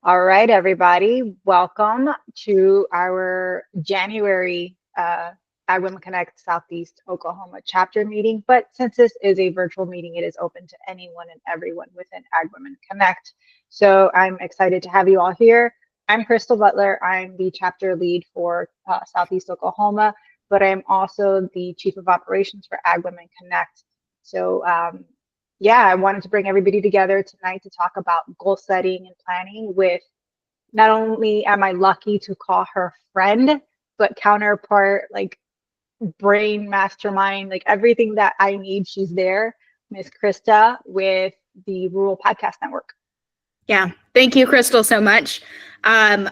All right, everybody. Welcome to our January Ag Women Connect Southeast Oklahoma chapter meeting. But since this is a virtual meeting, it is open to anyone and everyone within Ag Women Connect. So I'm excited to have you all here. I'm Crystal Butler. I'm the chapter lead for Southeast Oklahoma, but I'm also the Chief of Operations for Ag Women Connect. So yeah, I wanted to bring everybody together tonight to talk about goal setting and planning with not only am I lucky to call her friend, but counterpart, like brain mastermind, like everything that I need, she's there, Miss Krysta with the Rural Podcast Network. Yeah, thank you, Crystal, so much. I'm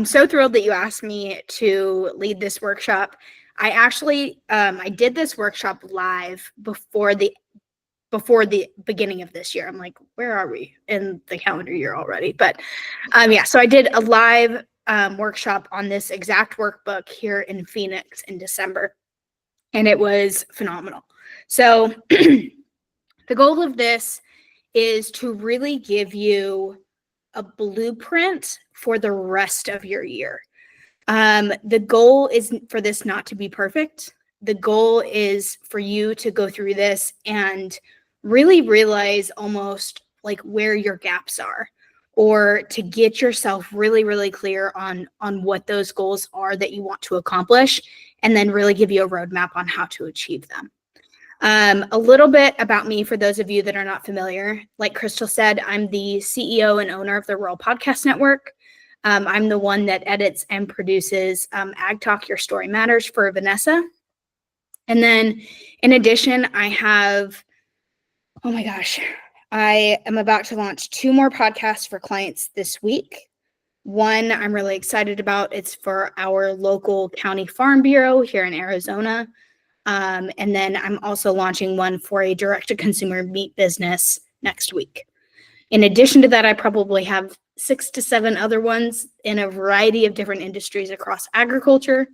so thrilled that you asked me to lead this workshop. I actually I did this workshop live before the beginning of this year. I'm like, where are we in the calendar year already? But yeah, so I did a live workshop on this exact workbook here in Phoenix in December, and it was phenomenal. So the goal of this is to really give you a blueprint for the rest of your year. The goal is for this not to be perfect. The goal is for you to go through this and really realize almost like where your gaps are, or to get yourself really, really clear on what those goals are that you want to accomplish, and then really give you a roadmap on how to achieve them. A little bit about me for those of you that are not familiar. Like Crystal said, I'm the CEO and owner of the Rural Podcast Network. I'm the one that edits and produces Ag Talk, Your Story Matters for Vanessa. And then in addition, I have, oh my gosh, I am about to launch 2 more podcasts for clients this week. One I'm really excited about. It's for our local county farm bureau here in Arizona. And then I'm also launching one for a direct-to-consumer meat business next week. In addition to that, I probably have 6 to 7 other ones in a variety of different industries across agriculture.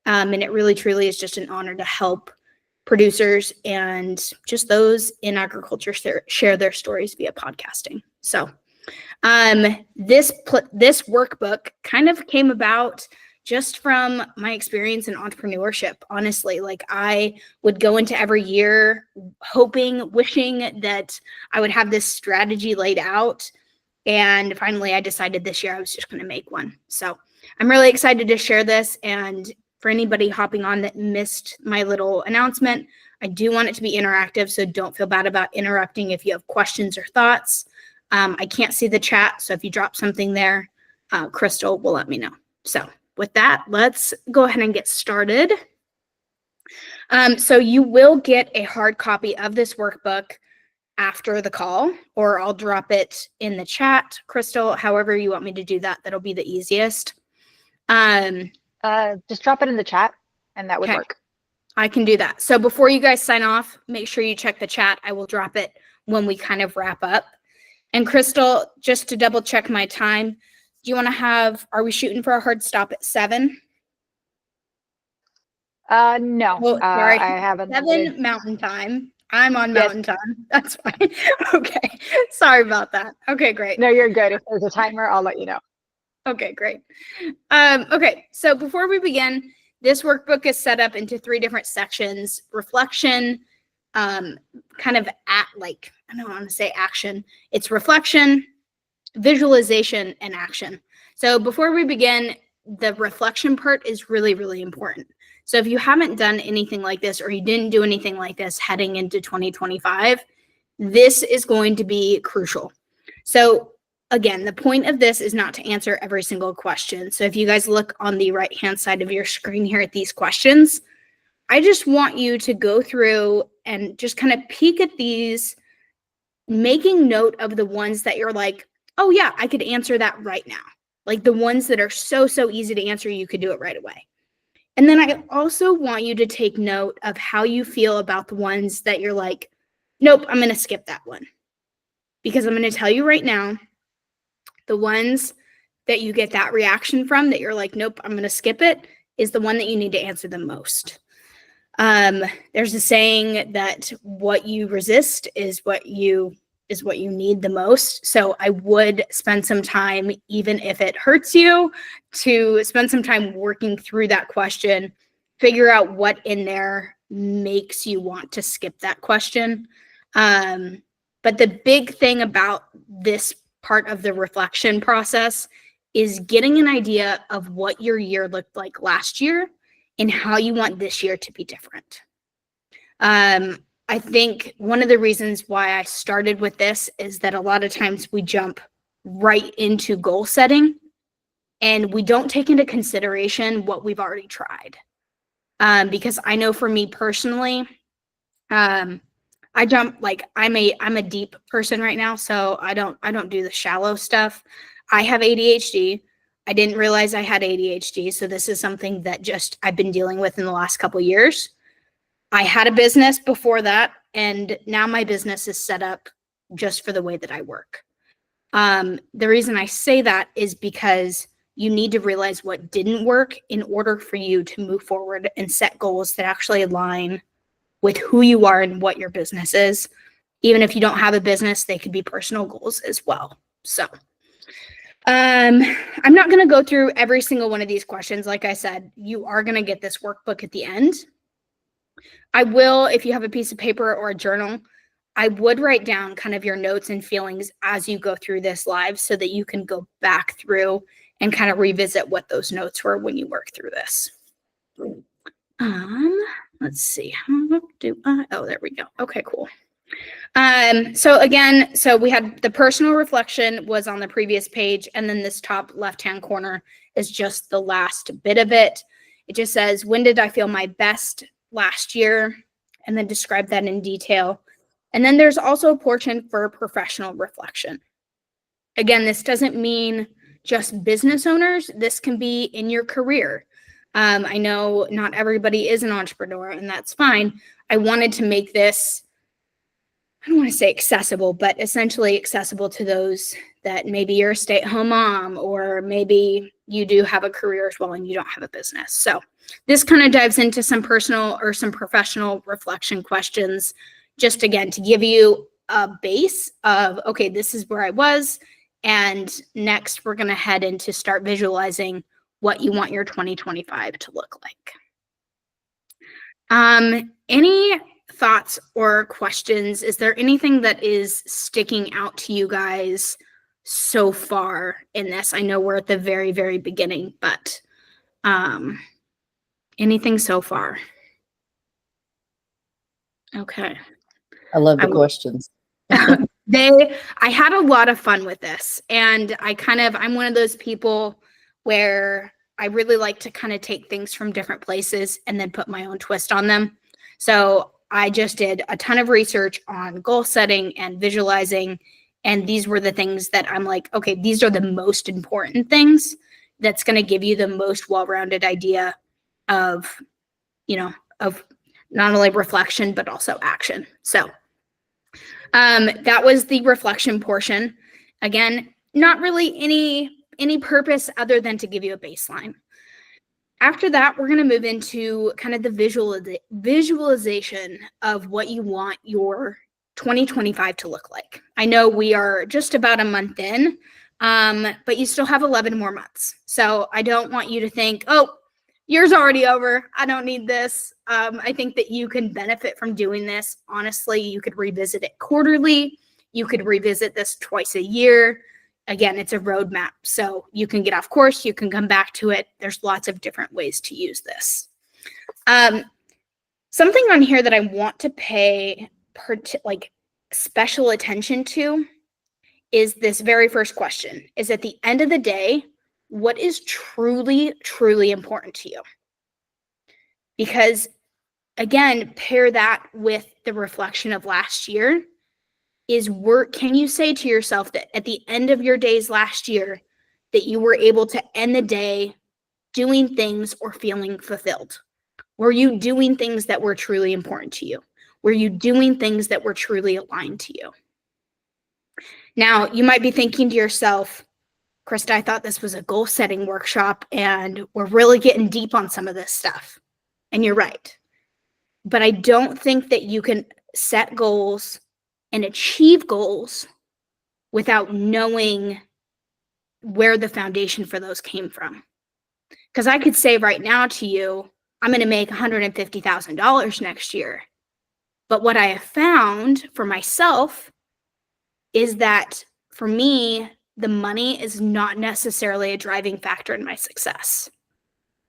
And it really, truly is just an honor to help producers and just those in agriculture share their stories via podcasting. So this workbook kind of came about just from my experience in entrepreneurship. Honestly, like I would go into every year hoping, wishing that I would have this strategy laid out. And finally, I decided this year I was just going to make one. So I'm really excited to share this. And for anybody hopping on that missed my little announcement, I do want it to be interactive. So don't feel bad about interrupting if you have questions or thoughts. I can't see the chat. So if you drop something there, Crystal will let me know. So with that, let's go ahead and get started. So you will get a hard copy of this workbook after the call, or I'll drop it in the chat. Crystal, however you want me to do that, that'll be the easiest. Just drop it in the chat and that would work. I can do that. So before you guys sign off, make sure you check the chat. I will drop it when we kind of wrap up. And Crystal, just to double check my time, do you want to are we shooting for a hard stop at 7? No, well, sorry. I haven't. 7 Mountain Time. I'm on Mountain Time. That's fine. Okay. Sorry about that. Okay, great. No, you're good. If there's a timer, I'll let you know. Okay, great. Okay, so before we begin, this workbook is set up into 3 different sections: reflection, kind of I don't want to say action. It's reflection, visualization, and action. So before we begin, the reflection part is really, really important. So if you haven't done anything like this, or you didn't do anything like this heading into 2025, this is going to be crucial. So again, the point of this is not to answer every single question. So if you guys look on the right-hand side of your screen here at these questions, I just want you to go through and just kind of peek at these, making note of the ones that you're like, oh yeah, I could answer that right now. Like the ones that are so easy to answer, you could do it right away. And then I also want you to take note of how you feel about the ones that you're like, nope, I'm going to skip that one. Because I'm going to tell you right now, the ones that you get that reaction from, that you're like, nope, I'm going to skip it, is the one that you need to answer the most. There's a saying that what you resist is what you is what you need the most. So I would spend some time, even if it hurts you, to spend some time working through that question, figure out what in there makes you want to skip that question. But the big thing about this part of the reflection process is getting an idea of what your year looked like last year and how you want this year to be different. I think one of the reasons why I started with this is that a lot of times we jump right into goal setting and we don't take into consideration what we've already tried. Because I know for me personally, I jump, like, I'm a deep person right now, so I don't do the shallow stuff. I have ADHD. I didn't realize I had ADHD, so this is something that just I've been dealing with in the last couple of years. I had a business before that, and now my business is set up just for the way that I work. The reason I say that is because you need to realize what didn't work in order for you to move forward and set goals that actually align with who you are and what your business is. Even if you don't have a business, they could be personal goals as well. So I'm not going to go through every single one of these questions. Like I said, you are going to get this workbook at the end. I will, if you have a piece of paper or a journal, I would write down kind of your notes and feelings as you go through this live so that you can go back through and kind of revisit what those notes were when you work through this. Let's see. How do I? Oh, there we go. Okay, cool. So again, so we had the personal reflection was on the previous page, and then this top left-hand corner is just the last bit of it. It just says, when did I feel my best last year? And then describe that in detail. And then there's also a portion for professional reflection. Again, this doesn't mean just business owners. This can be in your career. I know not everybody is an entrepreneur, and that's fine. I wanted to make this, I don't want to say accessible, but essentially accessible to those that maybe you're a stay-at-home mom, or maybe you do have a career as well and you don't have a business. So this kind of dives into some personal or some professional reflection questions, just again, to give you a base of, okay, this is where I was. And next we're going to head into start visualizing what you want your 2025 to look like. Any thoughts or questions? Is there anything that is sticking out to you guys so far in this? I know we're at the very, very beginning, but anything so far? Okay. I love the questions. I had a lot of fun with this, and I'm one of those people where I really like to kind of take things from different places and then put my own twist on them. So I just did a ton of research on goal setting and visualizing, and these were the things that I'm like, okay, these are the most important things that's going to give you the most well-rounded idea of, of not only reflection, but also action. So that was the reflection portion. Again, not really any purpose other than to give you a baseline. After that, we're going to move into kind of the visualization of what you want your 2025 to look like. I know we are just about a month in, but you still have 11 more months. So I don't want you to think, oh, year's already over, I don't need this. I think that you can benefit from doing this. Honestly, you could revisit it quarterly. You could revisit this twice a year. Again, it's a roadmap, so you can get off course, you can come back to it. There's lots of different ways to use this. Something on here that I want to pay special attention to is this very first question, is at the end of the day, what is truly, truly important to you? Because again, pair that with the reflection of last year. Can you say to yourself that at the end of your days last year that you were able to end the day doing things or feeling fulfilled? Were you doing things that were truly important to you? Were you doing things that were truly aligned to you? Now, you might be thinking to yourself, Krysta, I thought this was a goal setting workshop and we're really getting deep on some of this stuff. And you're right. But I don't think that you can set goals and achieve goals without knowing where the foundation for those came from. Because I could say right now to you, I'm going to make $150,000 next year. But what I have found for myself is that for me, the money is not necessarily a driving factor in my success.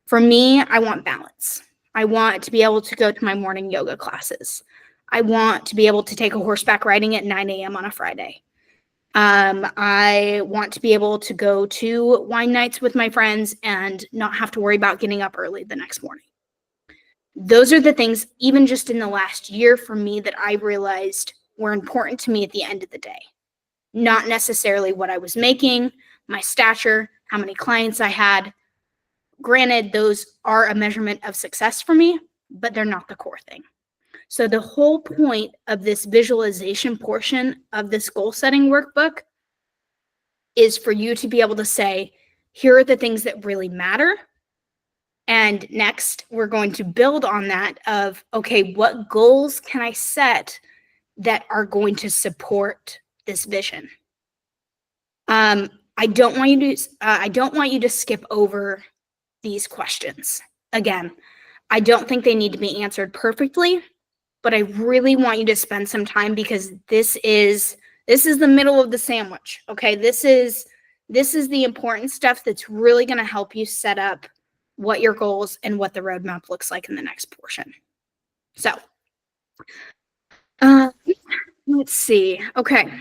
For me, I want balance. I want to be able to go to my morning yoga classes. I want to be able to take a horseback riding at 9 a.m. on a Friday. I want to be able to go to wine nights with my friends and not have to worry about getting up early the next morning. Those are the things, even just in the last year for me, that I realized were important to me at the end of the day. Not necessarily what I was making, my stature, how many clients I had. Granted, those are a measurement of success for me, but they're not the core thing. So the whole point of this visualization portion of this goal setting workbook is for you to be able to say, here are the things that really matter. And next, we're going to build on that of, okay, what goals can I set that are going to support this vision? I don't want you to skip over these questions. Again, I don't think they need to be answered perfectly, but I really want you to spend some time, because this is the middle of the sandwich. Okay, this is the important stuff that's really going to help you set up what your goals and what the roadmap looks like in the next portion. So let's see. Okay,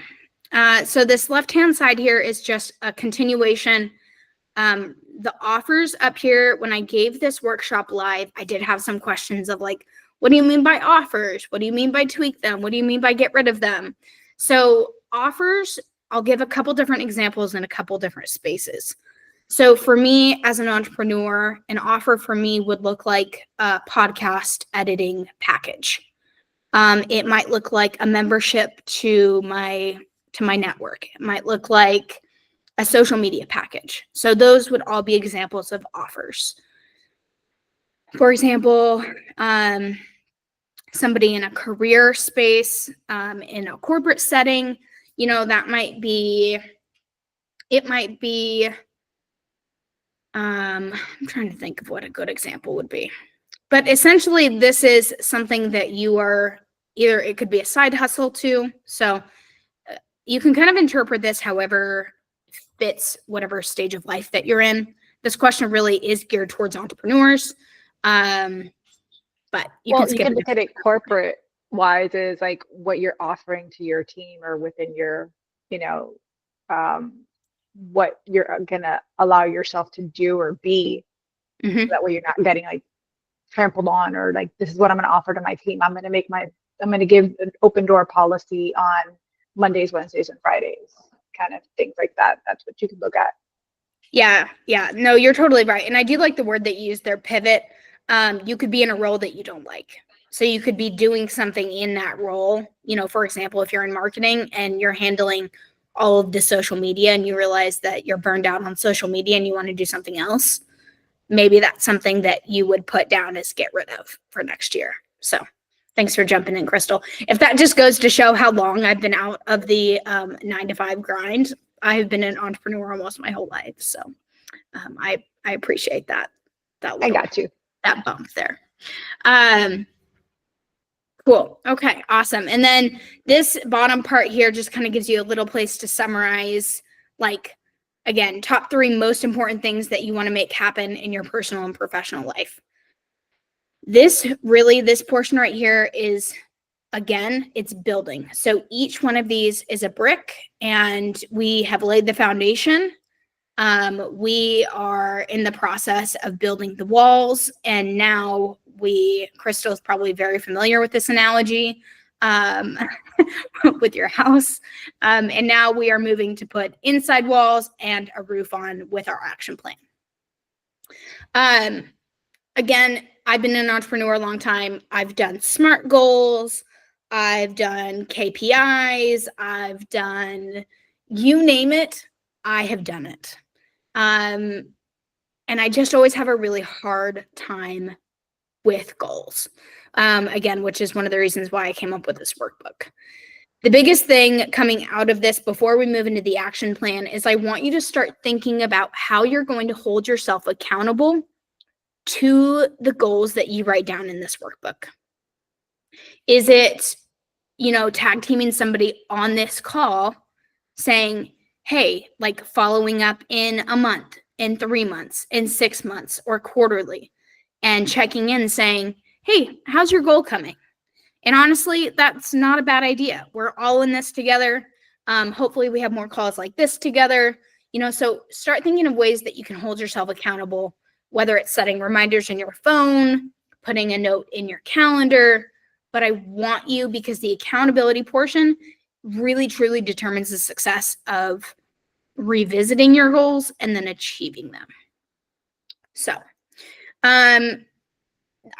so this left-hand side here is just a continuation. The offers up here, when I gave this workshop live, I did have some questions of like, what do you mean by offers? What do you mean by tweak them? What do you mean by get rid of them? So offers, I'll give a couple different examples in a couple different spaces. So for me as an entrepreneur, an offer for me would look like a podcast editing package. It might look like a membership to my network. It might look like a social media package. So those would all be examples of offers. For example, somebody in a career space, in a corporate setting, that might be, I'm trying to think of what a good example would be. But essentially, this is something that you are either, it could be a side hustle too. So you can kind of interpret this however fits whatever stage of life that you're in. This question really is geared towards entrepreneurs. But you can look at it corporate wise is like what you're offering to your team or within your, what you're gonna allow yourself to do or be. Mm-hmm. So that way you're not getting like trampled on, or like, this is what I'm gonna offer to my team. I'm gonna give an open door policy on Mondays, Wednesdays, and Fridays, kind of things like that. That's what you can look at. Yeah. No, you're totally right. And I do like the word that you used there, pivot. You could be in a role that you don't like. So you could be doing something in that role. For example, if you're in marketing and you're handling all of the social media and you realize that you're burned out on social media and you want to do something else, maybe that's something that you would put down as get rid of for next year. So thanks for jumping in, Crystal. If that just goes to show how long I've been out of the 9-to-5 grind, I have been an entrepreneur almost my whole life. So I appreciate that. I got you. That bump there. Cool. Okay, awesome. And then this bottom part here just kind of gives you a little place to summarize, like, again, top 3 most important things that you want to make happen in your personal and professional life. This portion right here is, again, it's building. So each one of these is a brick, and we have laid the foundation. We are in the process of building the walls, and now Crystal is probably very familiar with this analogy with your house. And now we are moving to put inside walls and a roof on with our action plan. Again, I've been an entrepreneur a long time. I've done SMART goals. I've done KPIs. I've done, you name it, I have done it. And I just always have a really hard time with goals. Again, which is one of the reasons why I came up with this workbook. The biggest thing coming out of this before we move into the action plan is I want you to start thinking about how you're going to hold yourself accountable to the goals that you write down in this workbook. Is it, tag teaming somebody on this call saying, hey, like following up in a month, in 3 months, in 6 months, or quarterly, and checking in saying, hey, how's your goal coming? And honestly, that's not a bad idea. We're all in this together. Hopefully we have more calls like this together. So start thinking of ways that you can hold yourself accountable, whether it's setting reminders in your phone, putting a note in your calendar. But I want you, because the accountability portion really truly determines the success of revisiting your goals and then achieving them. So,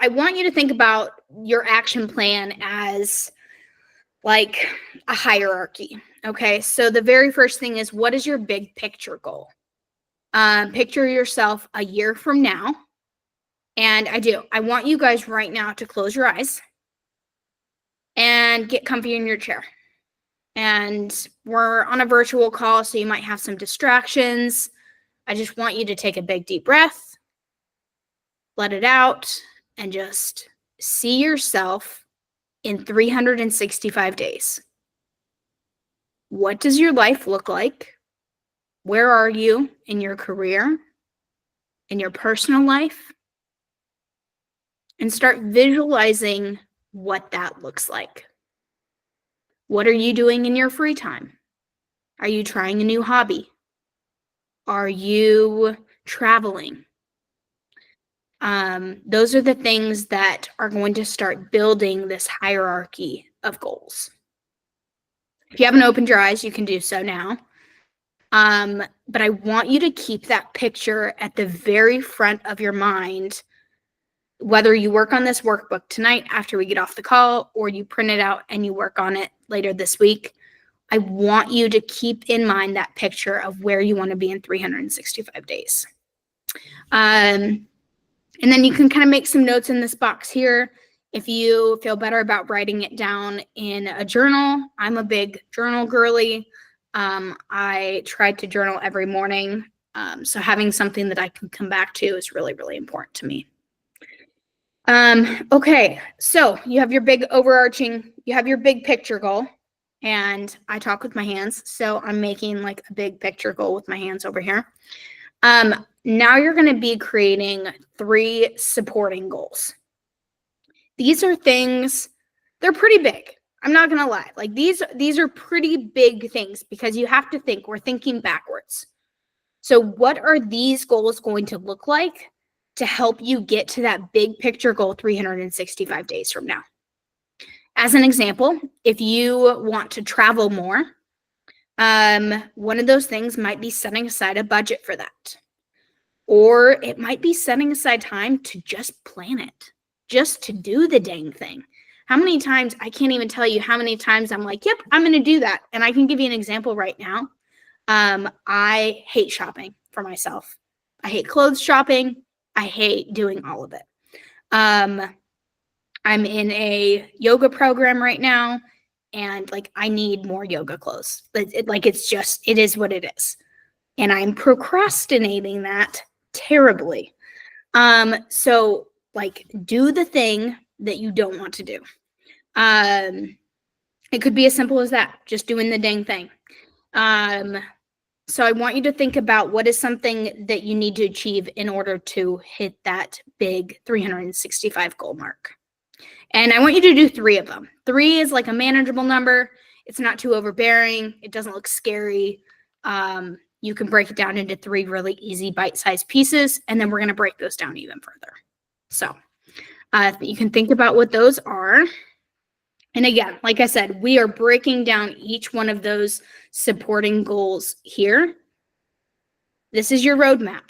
I want you to think about your action plan as like a hierarchy. Okay, so the very first thing is, what is your big picture goal? Picture yourself a year from now. And I want you guys right now to close your eyes and get comfy in your chair. And we're on a virtual call, so you might have some distractions. I just want you to take a big deep breath, let it out, and just see yourself in 365 days. What does your life look like? Where are you in your career, in your personal life? And start visualizing what that looks like. What are you doing in your free time? Are you trying a new hobby? Are you traveling? Those are the things that are going to start building this hierarchy of goals. If you haven't opened your eyes, you can do so now. But I want you to keep that picture at the very front of your mind, whether you work on this workbook tonight after we get off the call, or you print it out and you work on it later this week. I want you to keep in mind that picture of where you want to be in 365 days. And then you can kind of make some notes in this box here. If you feel better about writing it down in a journal, I'm a big journal girly. I try to journal every morning. So having something that I can come back to is really, really important to me. Okay, so you have your big picture goal, and I talk with my hands. So I'm making like a big picture goal with my hands over here. Now you're going to be creating 3 supporting goals. These are things, they're pretty big. I'm not going to lie. Like these are pretty big things, because you have to think, we're thinking backwards. So what are these goals going to look like to help you get to that big picture goal 365 days from now? As an example, if you want to travel more, one of those things might be setting aside a budget for that. Or it might be setting aside time to just plan it, just to do the dang thing. How many times, I can't even tell you how many times I'm like, yep, I'm going to do that. And I can give you an example right now. I hate shopping for myself. I hate clothes shopping. I hate doing all of it. I'm in a yoga program right now, and like I need more yoga clothes. It is what it is. And I'm procrastinating that terribly. So like do the thing that you don't want to do. It could be as simple as that, just doing the dang thing. So I want you to think about what is something that you need to achieve in order to hit that big 365 goal mark. And I want you to do 3 of them. 3 is like a manageable number. It's not too overbearing. It doesn't look scary. You can break it down into 3 really easy bite-sized pieces, and then we're going to break those down even further. So you can think about what those are. And again, like I said, we are breaking down each one of those supporting goals here. This is your roadmap.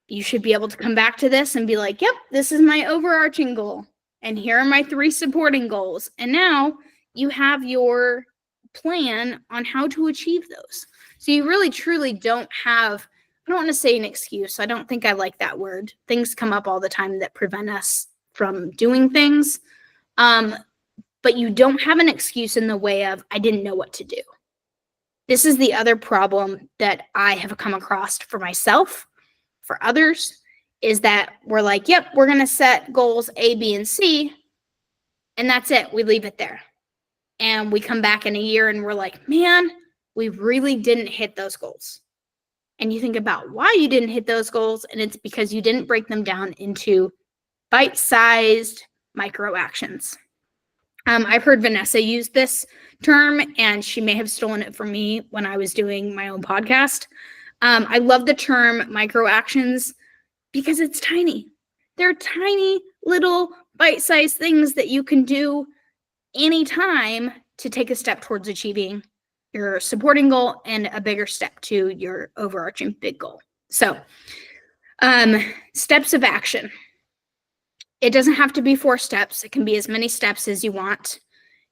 You should be able to come back to this and be like, yep, this is my overarching goal. And here are my 3 supporting goals. And now you have your plan on how to achieve those. So you really, truly don't have, I don't want to say an excuse. I don't think I like that word. Things come up all the time that prevent us from doing things. But but you don't have an excuse in the way of, I didn't know what to do. This is the other problem that I have come across for myself, for others, is that we're like, yep, we're going to set goals A, B, and C, and that's it. We leave it there. And we come back in a year and we're like, man, we really didn't hit those goals. And you think about why you didn't hit those goals, and it's because you didn't break them down into bite-sized micro actions. I've heard Vanessa use this term, and she may have stolen it from me when I was doing my own podcast. I love the term micro actions because it's tiny. They're tiny little bite-sized things that you can do anytime to take a step towards achieving your supporting goal and a bigger step to your overarching big goal. So, steps of action. It doesn't have to be 4 steps. It can be as many steps as you want.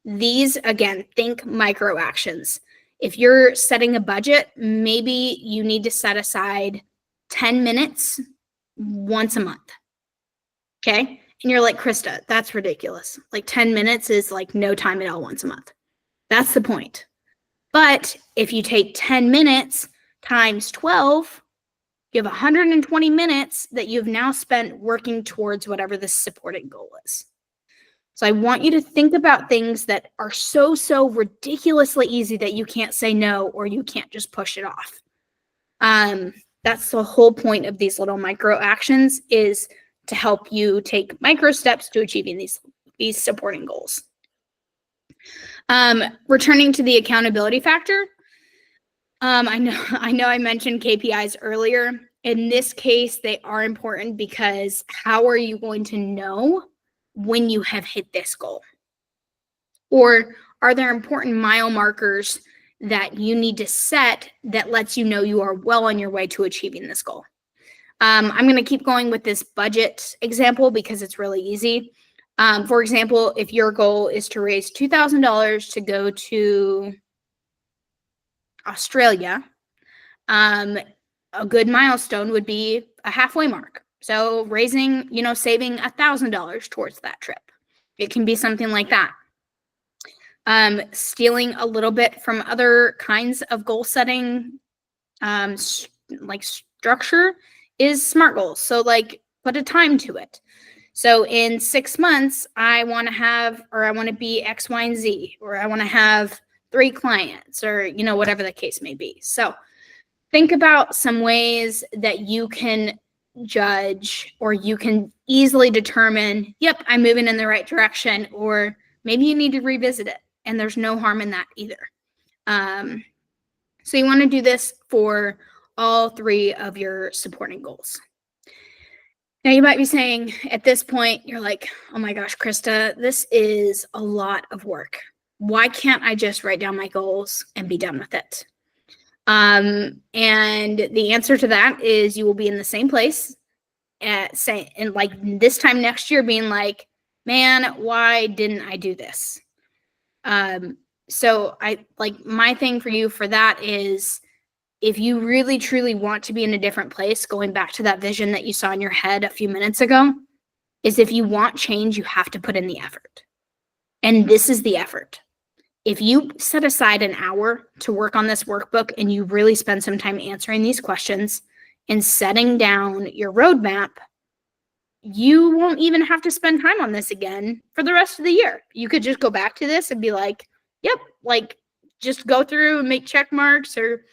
These, again, think micro actions. If you're setting a budget, maybe you need to set aside 10 minutes once a month. Okay? And you're like, Krysta, that's ridiculous. Like 10 minutes is like no time at all once a month. That's the point. But if you take 10 minutes times 12, you have 120 minutes that you've now spent working towards whatever the supporting goal is. So I want you to think about things that are so ridiculously easy that you can't say no or you can't just push it off. That's the whole point of these little micro actions, is to help you take micro steps to achieving these supporting goals. Returning to the accountability factor. I know I mentioned KPIs earlier. In this case, they are important because how are you going to know when you have hit this goal? Or are there important mile markers that you need to set that lets you know you are well on your way to achieving this goal? I'm going to keep going with this budget example because it's really easy. For example, if your goal is to raise $2,000 to go to Australia, a good milestone would be a halfway mark. So saving $1,000 towards that trip. It can be something like that. Stealing a little bit from other kinds of goal setting, like structure, is SMART goals. So like put a time to it. So in 6 months, I want to be X, Y, and Z, or I want to have 3 clients, or, whatever the case may be. So think about some ways that you can judge, or you can easily determine, yep, I'm moving in the right direction, or maybe you need to revisit it. And there's no harm in that either. So you want to do this for all 3 of your supporting goals. Now you might be saying at this point, you're like, oh my gosh, Krysta, this is a lot of work. Why can't I just write down my goals and be done with it? And the answer to that is you will be in the same place and like this time next year being like, man, why didn't I do this? So my thing for you for that is, if you really truly want to be in a different place, going back to that vision that you saw in your head a few minutes ago, is if you want change, you have to put in the effort. And this is the effort. If you set aside an hour to work on this workbook and you really spend some time answering these questions and setting down your roadmap, you won't even have to spend time on this again for the rest of the year. You could just go back to this and be like, yep, like just go through and make check marks, or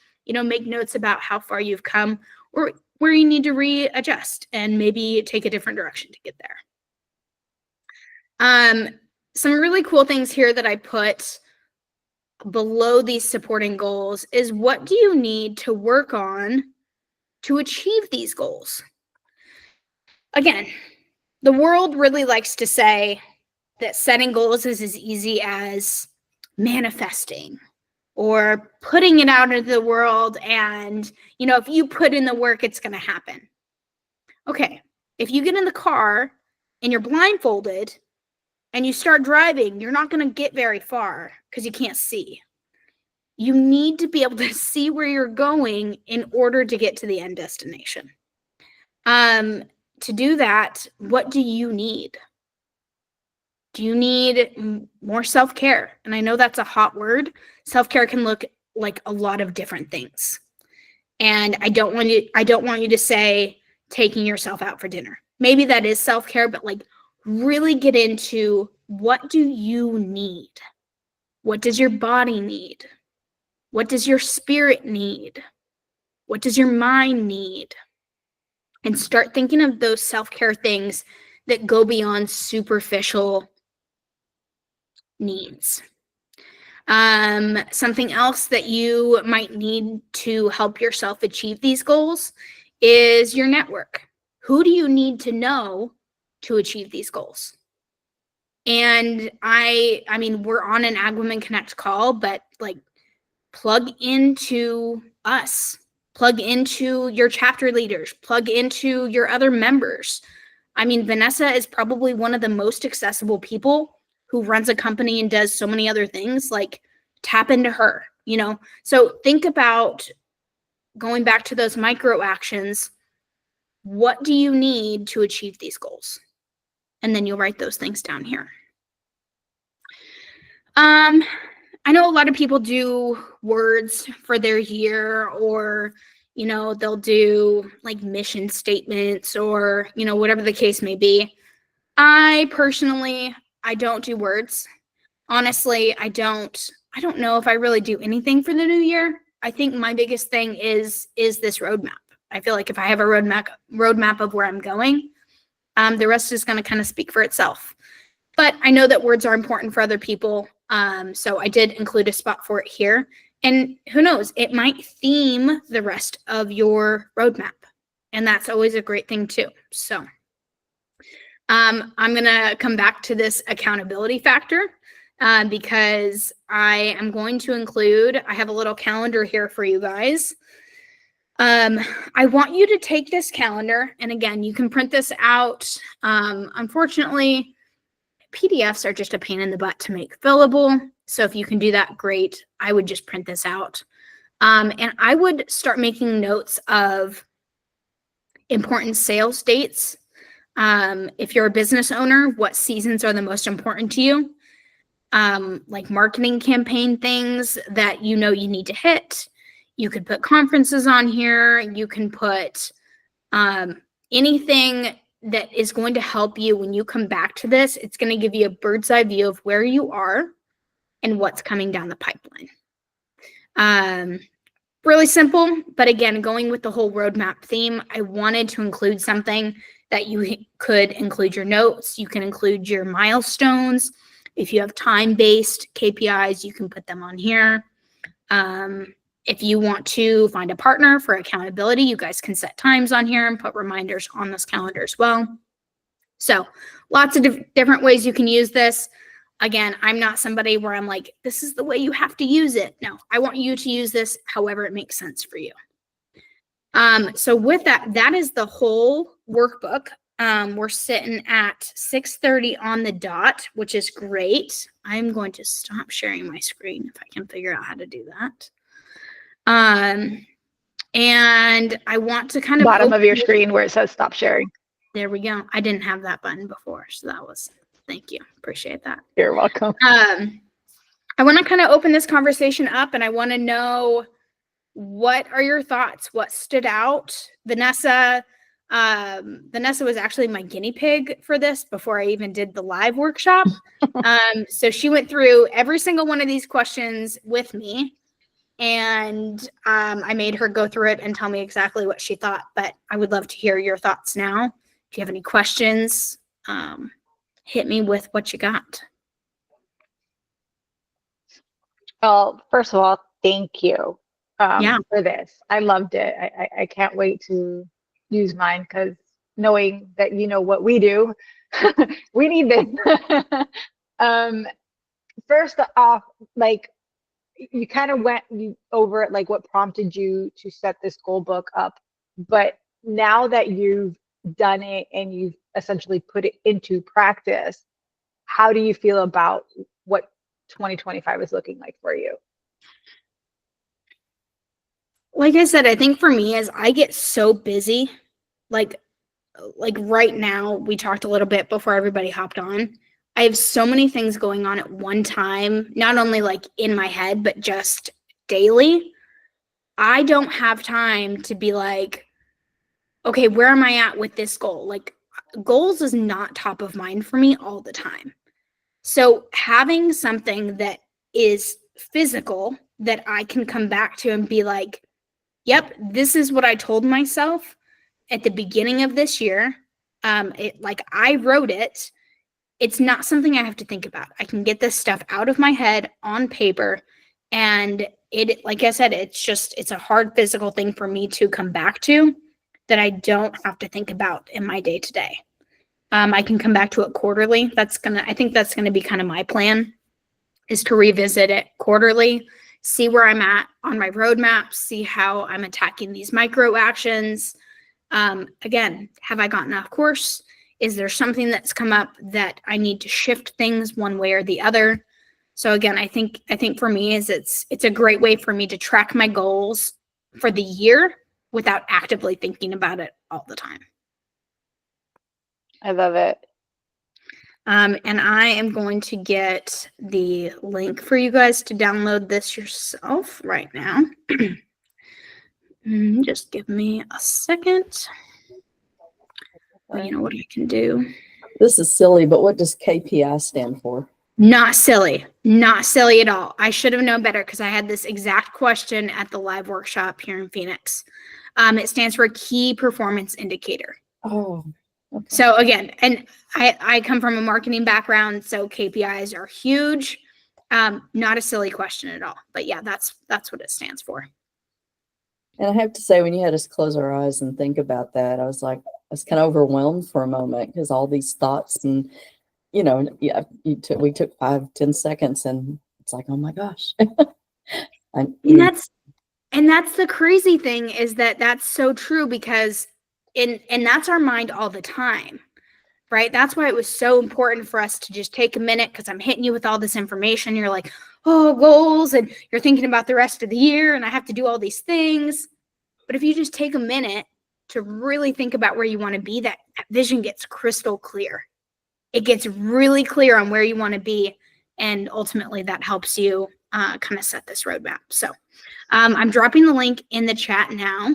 make notes about how far you've come, or where you need to readjust and maybe take a different direction to get there. Some really cool things here that I put below these supporting goals is, what do you need to work on to achieve these goals? Again, the world really likes to say that setting goals is as easy as manifesting or putting it out into the world, and if you put in the work, it's going to happen. Okay, if you get in the car and you're blindfolded and you start driving, you're not going to get very far because you can't see. You need to be able to see where you're going in order to get to the end destination. To do that, what do you need? Do you need more self-care? And I know that's a hot word. Self-care can look like a lot of different things. And I don't want you to say taking yourself out for dinner. Maybe that is self-care, but like really get into, what do you need? What does your body need? What does your spirit need? What does your mind need? And start thinking of those self-care things that go beyond superficial needs. Something else that you might need to help yourself achieve these goals is your network. Who do you need to know to achieve these goals? And I mean, we're on an Ag Women Connect call, but like, plug into us, plug into your chapter leaders, plug into your other members. I mean, Vanessa is probably one of the most accessible people who runs a company and does so many other things. Like, tap into her, you know? So think about going back to those micro actions. What do you need to achieve these goals? And then you'll write those things down here. I know a lot of people do words for their year, or, you know, they'll do like mission statements, or, you know, whatever the case may be. I personally don't do words. Honestly, I don't know if I really do anything for the new year. I think my biggest thing is this roadmap. I feel like if I have a roadmap of where I'm going, the rest is going to kind of speak for itself. But I know that words are important for other people. So I did include a spot for it here. And who knows, it might theme the rest of your roadmap. And that's always a great thing too. So I'm going to come back to this accountability factor because I am going to include, I have a little calendar here for you guys. I want you to take this calendar, and again, you can print this out. Unfortunately, PDFs are just a pain in the butt to make fillable. So if you can do that, great. I would just print this out. And I would start making notes of important sales dates. If you're a business owner, what seasons are the most important to you? Like marketing campaign things that you know you need to hit. You could put conferences on here. You can put anything that is going to help you when you come back to this. It's going to give you a bird's eye view of where you are and what's coming down the pipeline. Really simple, but again, going with the whole roadmap theme, I wanted to include something that you could include your notes. You can include your milestones. If you have time-based KPIs, you can put them on here. If you want to find a partner for accountability, you guys can set times on here and put reminders on this calendar as well. So lots of different ways you can use this. Again, I'm not somebody where I'm like, this is the way you have to use it. No, I want you to use this however it makes sense for you. So with that, that is the whole workbook. We're sitting at 6:30 on the dot, which is great. I'm going to stop sharing my screen if I can figure out how to do that. And I want to kind of bottom of your screen where it says stop sharing. There we go. I didn't have that button before, so that was, thank you. Appreciate that. You're welcome. I want to kind of open this conversation up, and I want to know, what are your thoughts? What stood out? Vanessa was actually my guinea pig for this before I even did the live workshop. So she went through every single one of these questions with me. And I made her go through it and tell me exactly what she thought. But I would love to hear your thoughts now. If you have any questions, hit me with what you got. Well, first of all, thank you for this. I loved it. I can't wait to use mine, because knowing that you know what we do, we need this. First off, like, you kind of went over it, like what prompted you to set this goal book up. But now that you've done it and you've essentially put it into practice, how do you feel about what 2025 is looking like for you? Like I said, I think for me, as I get so busy, like right now, we talked a little bit before everybody hopped on. I have so many things going on at one time, not only like in my head, but just daily. I don't have time to be like, okay, where am I at with this goal? Like, goals is not top of mind for me all the time. So having something that is physical that I can come back to and be like, yep, this is what I told myself at the beginning of this year. Like I wrote it. It's not something I have to think about. I can get this stuff out of my head on paper. And it, like I said, it's a hard physical thing for me to come back to that I don't have to think about in my day to day. I can come back to it quarterly. I think that's gonna be kind of my plan, is to revisit it quarterly, see where I'm at on my roadmap, see how I'm attacking these micro actions. Again, have I gotten off course? Is there something that's come up that I need to shift things one way or the other? So again, I think for me it's a great way for me to track my goals for the year without actively thinking about it all the time. I love it. And I am going to get the link for you guys to download this yourself right now. Just give me a second. Well, you know what I can do? This is silly, but what does KPI stand for? Not silly. Not silly at all. I should have known better because I had this exact question at the live workshop here in Phoenix. It stands for Key Performance Indicator. Oh, okay. So again, and I come from a marketing background, so KPIs are huge. Not a silly question at all. But yeah, that's what it stands for. And I have to say, when you had us close our eyes and think about that, I was kind of overwhelmed for a moment because all these thoughts and, yeah, we took 5-10 seconds and it's like, oh my gosh. And that's the crazy thing, is that that's so true, because and that's our mind all the time, right? That's why it was so important for us to just take a minute, because I'm hitting you with all this information. You're like, oh, goals, and you're thinking about the rest of the year, and I have to do all these things. But if you just take a minute to really think about where you want to be, that vision gets crystal clear. It gets really clear on where you want to be, and ultimately that helps you kind of set this roadmap. So I'm dropping the link in the chat now.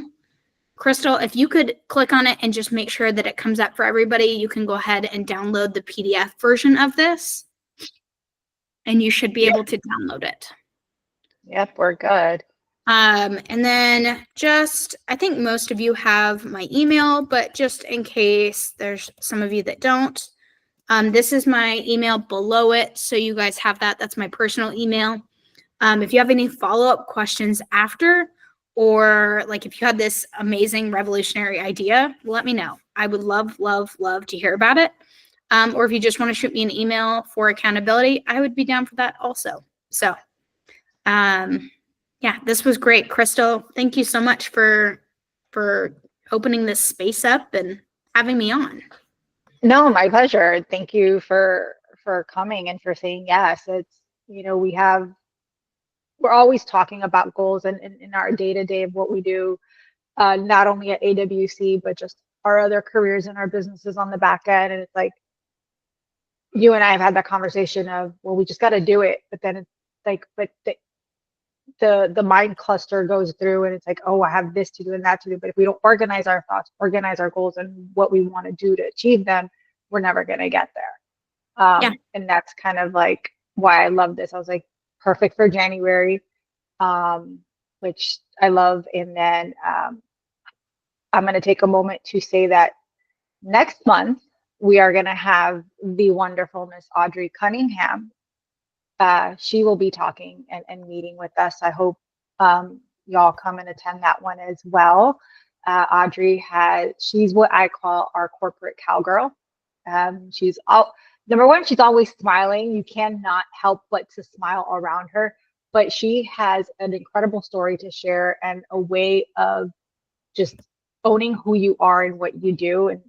Crystal, if you could click on it and just make sure that it comes up for everybody, you can go ahead and download the PDF version of this, and you should be able to download it. Yep, we're good. And then I think most of you have my email, but just in case there's some of you that don't, this is my email below it. So you guys have that. That's my personal email. If you have any follow-up questions after, or like if you had this amazing revolutionary idea, let me know. I would love, love, love to hear about it. Or if you just want to shoot me an email for accountability, I would be down for that also. So, yeah, this was great. Crystal, thank you so much for opening this space up and having me on. No, my pleasure. Thank you for coming and for saying yes. It's, we're always talking about goals and in our day-to-day of what we do, not only at AWC, but just our other careers and our businesses on the back end. And it's like, you and I have had that conversation of, well, we just got to do it. But then it's like, but the mind cluster goes through and it's like, oh, I have this to do and that to do. But if we don't organize our thoughts, organize our goals and what we want to do to achieve them, we're never going to get there. Yeah. And that's kind of like why I love this. I was like, perfect for January, which I love. And then I'm going to take a moment to say that next month, we are going to have the wonderful Miss Audrey Cunningham. She will be talking and meeting with us. I hope y'all come and attend that one as well. Audrey she's what I call our corporate cowgirl. Number one, she's always smiling. You cannot help but to smile around her. But she has an incredible story to share and a way of just owning who you are and what you do. And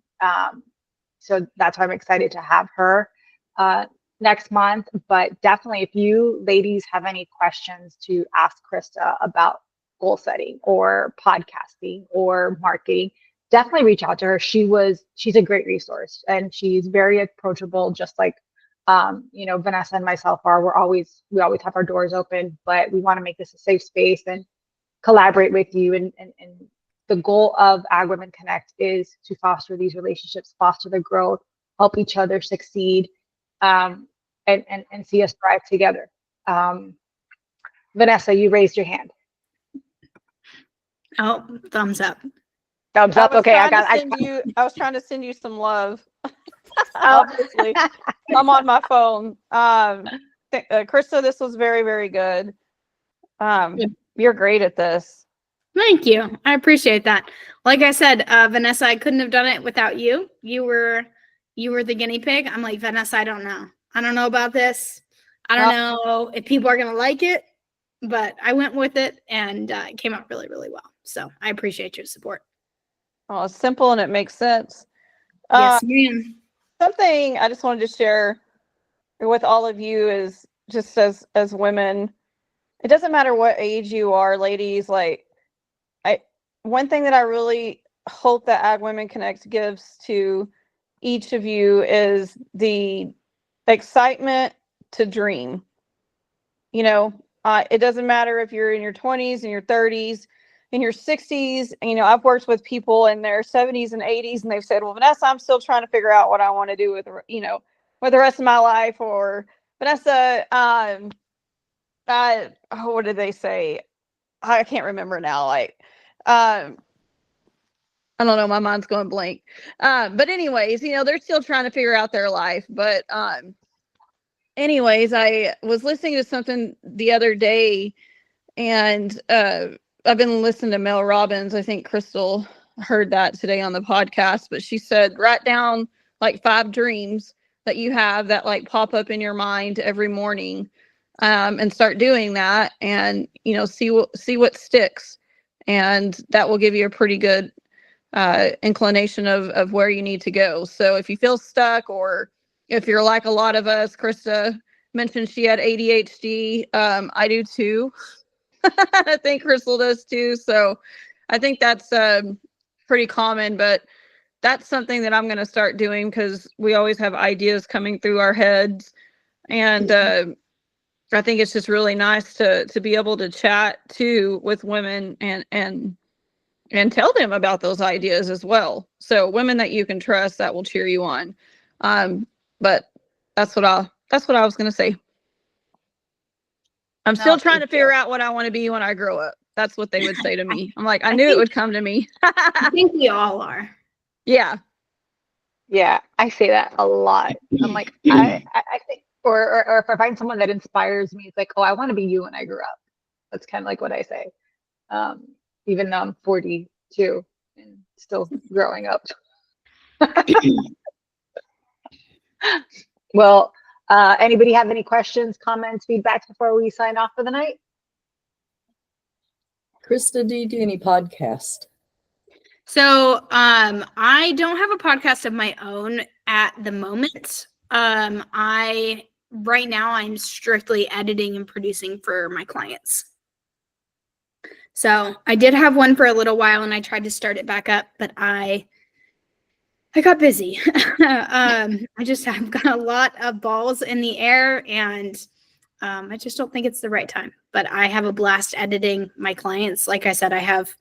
so that's why I'm excited to have her next month. But definitely, if you ladies have any questions to ask Krysta about goal setting or podcasting or marketing, definitely reach out to her. She's a great resource and she's very approachable, just like Vanessa and myself we always have our doors open, but we want to make this a safe space and collaborate with you. And the goal of Ag Women Connect is to foster these relationships, foster the growth, help each other succeed, and see us thrive together. Vanessa, you raised your hand. Oh, thumbs up. Thumbs up. Okay, I was trying to send you some love. Oh. Obviously, I'm on my phone. Krysta, this was very, very good. You're great at this. Thank you. I appreciate that. Like I said, Vanessa, I couldn't have done it without you. You were the guinea pig. I'm like, Vanessa, I don't know about this. I don't know if people are going to like it, but I went with it and it came out really, really well. So I appreciate your support. Oh, it's simple and it makes sense. Yes, ma'am. Something I just wanted to share with all of you is just as women, it doesn't matter what age you are, ladies, one thing that I really hope that Ag Women Connect gives to each of you is the excitement to dream. It doesn't matter if you're in your 20s and your 30s, in your 60s. I've worked with people in their 70s and 80s, and they've said, well, Vanessa, I'm still trying to figure out what I want to do with the rest of my life. Or Vanessa, what did they say? I can't remember now. I don't know. My mind's going blank. But anyways, they're still trying to figure out their life. But anyways, I was listening to something the other day, and I've been listening to Mel Robbins. I think Crystal heard that today on the podcast, but she said, write down 5 dreams that you have that pop up in your mind every morning, and start doing that, and see what sticks, and that will give you a pretty good inclination of where you need to go. So if you feel stuck, or if you're like a lot of us, Krysta mentioned she had ADHD. I do too. I think Crystal does too. So I think that's pretty common, but that's something that I'm going to start doing, because we always have ideas coming through our heads. And I think it's just really nice to be able to chat too with women and tell them about those ideas as well. So women that you can trust, that will cheer you on. But that's what I was going to say. I'm still trying to figure out what I want to be when I grow up. That's what they would say to me. I'm like, I knew it would come to me. I think we all are. Yeah, I say that a lot. I'm like, I think, or if I find someone that inspires me, it's like, oh, I want to be you when I grew up. That's kind of like what I say. Even though I'm 42 and still growing up. Well, anybody have any questions, comments, feedbacks before we sign off for the night? Krysta, do you do any podcast? So I don't have a podcast of my own at the moment. Right now I'm strictly editing and producing for my clients. So I did have one for a little while, and I tried to start it back up, but I got busy. I just have got a lot of balls in the air, and I just don't think it's the right time. But I have a blast editing my clients. Like I said, I have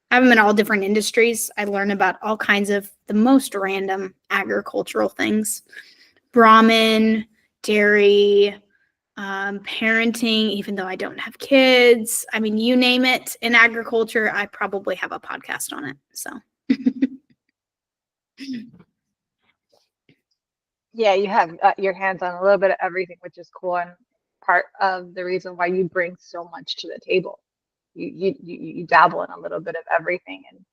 them in all different industries. I learn about all kinds of the most random agricultural things: Brahmin, dairy, parenting, even though I don't have kids. I mean, you name it in agriculture, I probably have a podcast on it. So Yeah, you have your hands on a little bit of everything, which is cool, and part of the reason why you bring so much to the table. You dabble in a little bit of everything, and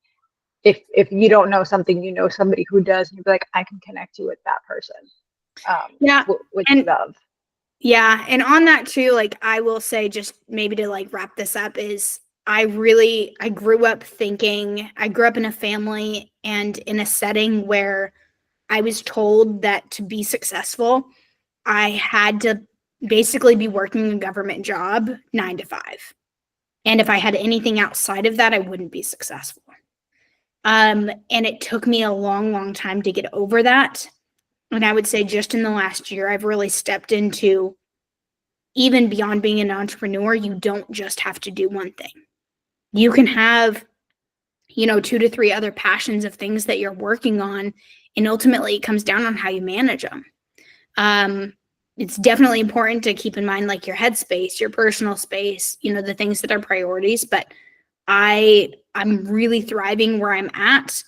if you don't know something, you know somebody who does, and you'd be like, I can connect you with that person. Yeah, which you love. Yeah, and on that too, I will say, just maybe to wrap this up, is I grew up in a family and in a setting where I was told that to be successful, I had to basically be working a government job 9 to 5. And if I had anything outside of that, I wouldn't be successful. And it took me a long, long time to get over that. And I would say just in the last year, I've really stepped into, even beyond being an entrepreneur, you don't just have to do one thing. You can have, 2 to 3 other passions of things that you're working on. And ultimately it comes down on how you manage them. It's definitely important to keep in mind like your headspace, your personal space, the things that are priorities. But I'm really thriving where I'm at,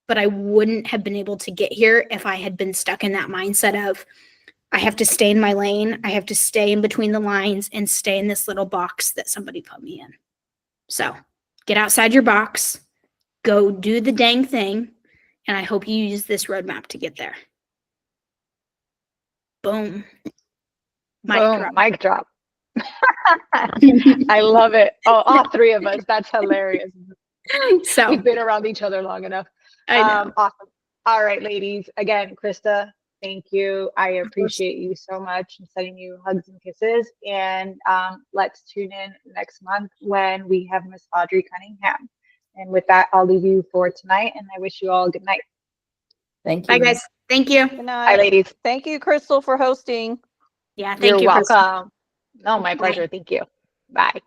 but I wouldn't have been able to get here if I had been stuck in that mindset of I have to stay in my lane. I have to stay in between the lines and stay in this little box that somebody put me in. So get outside your box, go do the dang thing. And I hope you use this roadmap to get there. Boom. Boom, mic drop. I love it. Oh, all 3 of us. That's hilarious. So we've been around each other long enough. I know. Awesome. All right, ladies. Again, Krysta, thank you. I appreciate you so much. I'm sending you hugs and kisses. And let's tune in next month when we have Miss Audrey Cunningham. And with that, I'll leave you for tonight. And I wish you all a good night. Thank you. Bye, guys. Thank you. Good night. Bye, ladies. Thank you, Crystal, for hosting. Yeah, thank You're you. welcome. Kristen. No, my pleasure. Thank you. Bye.